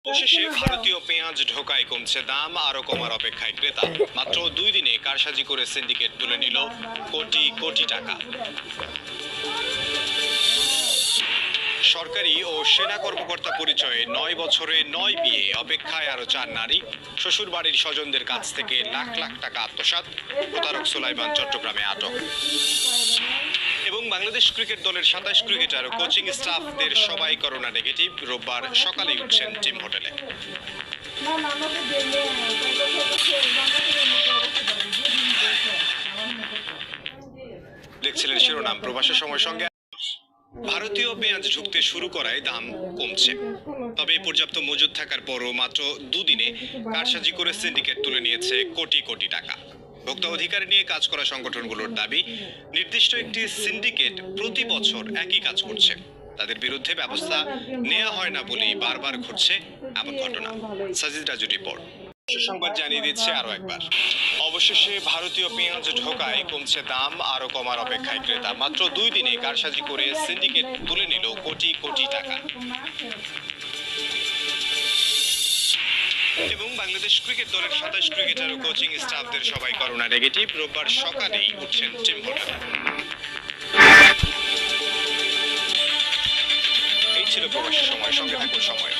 অবশেষে ভারতীয় পেঁয়াজ ঢোকায় কমছে দাম, আরো কমার অপেক্ষায় ক্রেতা। মাত্র 2 দিনে কারসাজি করে সিন্ডিকেট তুলে নিল কোটি কোটি টাকা। সরকারি ও সেনা কর্মকর্তা পরিচয়ে 9 বছরে 9 বিয়ে, অপেক্ষায় আরো 4 নারী। শ্বশুর বাড়ির স্বজনদের কাছ থেকে লাখ লাখ টাকা আত্মসাৎ। প্রতারক সুলাইমান চট্টগ্রামে আটক। এবং বাংলাদেশ ক্রিকেট দলের 27 ক্রিকেটার ও কোচিং স্টাফদের সবাই করোনা নেগেটিভ। রোববার সকালেই উঠছেন টিম হোটেলে। দেখছিলেন শিরোনাম। প্রবাসের সময় সঙ্গে ভারতীয় পেঁয়াজ ঢুকতে শুরু করায় দাম কমছে, তবে পর্যাপ্ত মজুদ থাকার পরও মাত্র 2 দিনে কারসাজি করে সিন্ডিকেট তুলে নিয়েছে কোটি কোটি টাকা। ভোক্তা অধিকার নিয়ে কাজ করা সংগঠনগুলোর দাবি, নির্দিষ্ট একটি সিন্ডিকেট প্রতি বছর একই কাজ করছে। তাদের বিরুদ্ধে ব্যবস্থা নেওয়া হয় না বলেই বারবার ঘটছে এমন ঘটনা। সাজিদ রাজু রিপোর্ট। সংবাদ জানিয়ে দিচ্ছে আরো একবার, অবশেষে ভারতীয় পেঁয়াজ ঢোকায় কমছে দাম, আরো কমার অপেক্ষায় ক্রেতা। মাত্র 2 দিনে কারসাজি করে সিন্ডিকেট তুলে নিল কোটি কোটি টাকা। এবং বাংলাদেশ ক্রিকেট দলের 27 ক্রিকেটার ও কোচিং স্টাফদের সবাই করোনা নেগেটিভ। রোববার সকালেই উঠছেন টিম হোটেলে। এই ছিল প্রবাসী সময়, সঙ্গে থাকুন সময়।